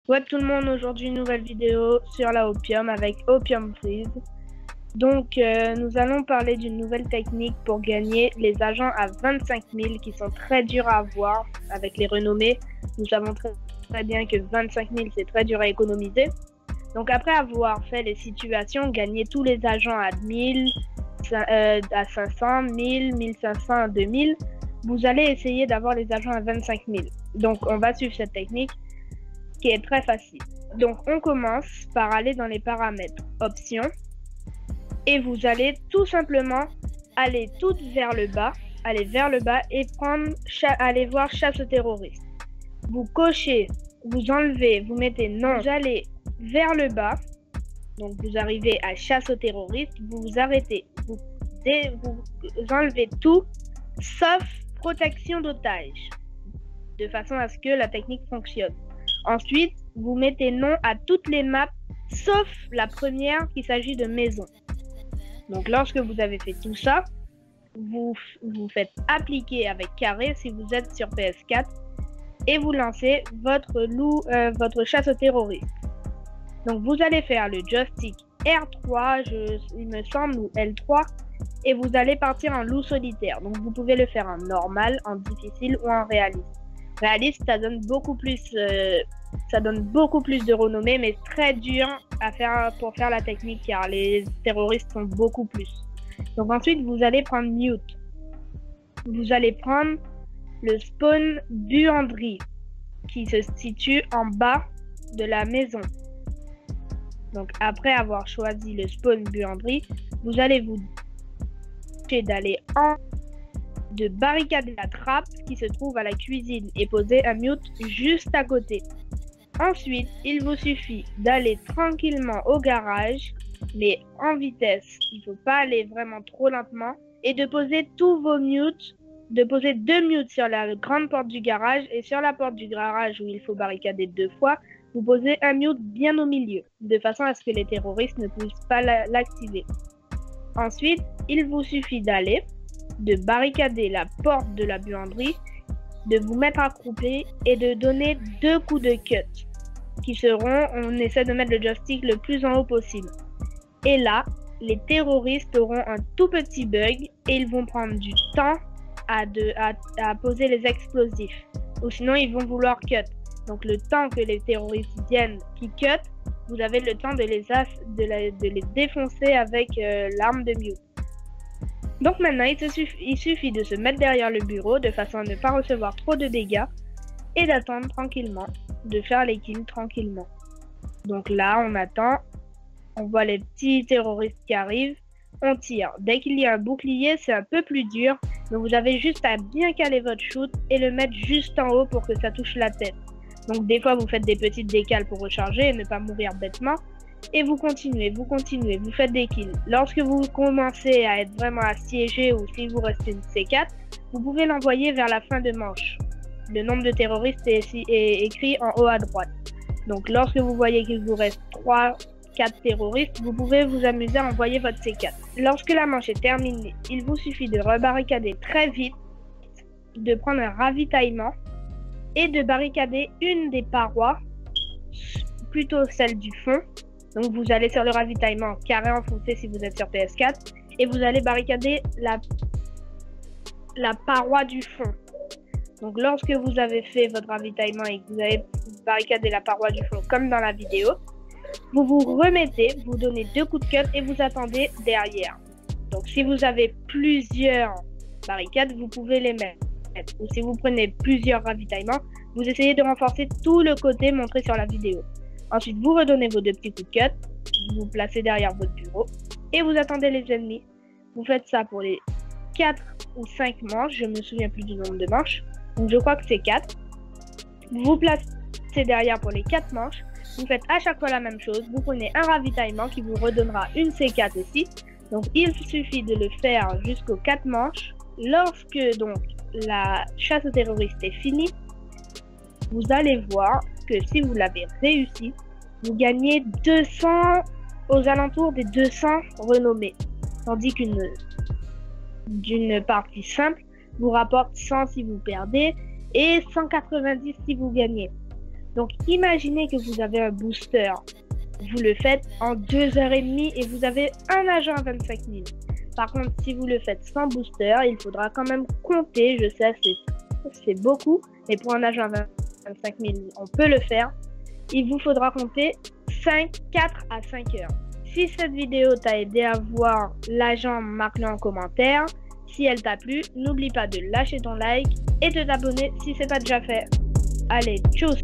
Ouais tout le monde, aujourd'hui une nouvelle vidéo sur la Opium avec Opium Freeze. Donc nous allons parler d'une nouvelle technique pour gagner les agents à 25 000 qui sont très durs à avoir avec les renommées. Nous savons très bien que 25 000 c'est très dur à économiser. Donc après avoir fait les situations, gagner tous les agents à 1000, à 500, 1000, 1500, 2000, vous allez essayer d'avoir les agents à 25 000. Donc on va suivre cette technique qui est très facile. Donc on commence par aller dans les paramètres options et vous allez tout simplement aller tout vers le bas, et aller voir chasse aux terroristes. Vous cochez, vous enlevez, vous mettez non, vous allez vers le bas, donc vous arrivez à chasse aux terroristes, vous vous arrêtez, vous enlevez tout sauf protection d'otages, de façon à ce que la technique fonctionne. Ensuite, vous mettez non à toutes les maps, sauf la première qui s'agit de maison. Donc lorsque vous avez fait tout ça, vous faites appliquer avec carré si vous êtes sur PS4 et vous lancez votre chasse aux terroristes. Donc vous allez faire le joystick R3, il me semble, ou L3, et vous allez partir en loup solitaire. Donc vous pouvez le faire en normal, en difficile ou en réaliste. Réaliste, ça donne beaucoup plus de renommée, mais très dur à faire pour faire la technique car les terroristes sont beaucoup plus. Donc ensuite, vous allez prendre mute. Vous allez prendre le spawn buanderie qui se situe en bas de la maison. Donc après avoir choisi le spawn buanderie, vous allez vous d'aller de barricader la trappe qui se trouve à la cuisine et poser un mute juste à côté. Ensuite, il vous suffit d'aller tranquillement au garage, mais en vitesse, il ne faut pas aller vraiment trop lentement, et de poser tous vos mutes, de poser 2 mutes sur la grande porte du garage, et sur la porte du garage où il faut barricader 2 fois, vous posez un mute bien au milieu, de façon à ce que les terroristes ne puissent pas l'activer. Ensuite, il vous suffit de barricader la porte de la buanderie, de vous mettre accroupi et de donner 2 coups de cut qui seront, on essaie de mettre le joystick le plus en haut possible. Et là, les terroristes auront un tout petit bug et ils vont prendre du temps à poser les explosifs. Ou sinon, ils vont vouloir cut. Donc le temps que les terroristes viennent qui cut, vous avez le temps de les défoncer avec l'arme de mute. Donc maintenant, il suffit de se mettre derrière le bureau de façon à ne pas recevoir trop de dégâts et d'attendre tranquillement, de faire les kills tranquillement. Donc là, on attend, on voit les petits terroristes qui arrivent, on tire. Dès qu'il y a un bouclier, c'est un peu plus dur, donc vous avez juste à bien caler votre shoot et le mettre juste en haut pour que ça touche la tête. Donc des fois, vous faites des petites décales pour recharger et ne pas mourir bêtement. Et vous continuez, vous faites des kills. Lorsque vous commencez à être vraiment assiégé ou si vous restez une C4, vous pouvez l'envoyer vers la fin de manche. Le nombre de terroristes est écrit en haut à droite. Donc lorsque vous voyez qu'il vous reste 3-4 terroristes, vous pouvez vous amuser à envoyer votre C4. Lorsque la manche est terminée, il vous suffit de rebarricader très vite, de prendre un ravitaillement et de barricader une des parois, plutôt celle du fond. Donc vous allez sur le ravitaillement carré enfoncé si vous êtes sur PS4 et vous allez barricader la paroi du fond. Donc lorsque vous avez fait votre ravitaillement et que vous avez barricadé la paroi du fond comme dans la vidéo, vous vous remettez, vous donnez 2 coups de cut et vous attendez derrière. Donc si vous avez plusieurs barricades, vous pouvez les mettre. Ou si vous prenez plusieurs ravitaillements, vous essayez de renforcer tout le côté montré sur la vidéo. Ensuite, vous redonnez vos 2 petits coups de cut, vous placez derrière votre bureau et vous attendez les ennemis. Vous faites ça pour les 4 ou 5 manches, je me souviens plus du nombre de manches, donc je crois que c'est 4. Vous placez derrière pour les 4 manches, vous faites à chaque fois la même chose, vous prenez un ravitaillement qui vous redonnera une C4 aussi. Donc il suffit de le faire jusqu'aux 4 manches. Lorsque donc la chasse aux terroristes est finie, vous allez voir que si vous l'avez réussi, vous gagnez 200 aux alentours des 200 renommées. Tandis d'une partie simple vous rapporte 100 si vous perdez et 190 si vous gagnez. Donc imaginez que vous avez un booster. Vous le faites en 2h30 et vous avez un agent à 25 000. Par contre, si vous le faites sans booster, il faudra quand même compter. Je sais, c'est beaucoup, mais pour un agent à 25 000, on peut le faire. Il vous faudra compter 4 à 5 heures. Si cette vidéo t'a aidé à voir l'agent, marque-le en commentaire. Si elle t'a plu, n'oublie pas de lâcher ton like et de t'abonner si ce n'est pas déjà fait. Allez, tchuss!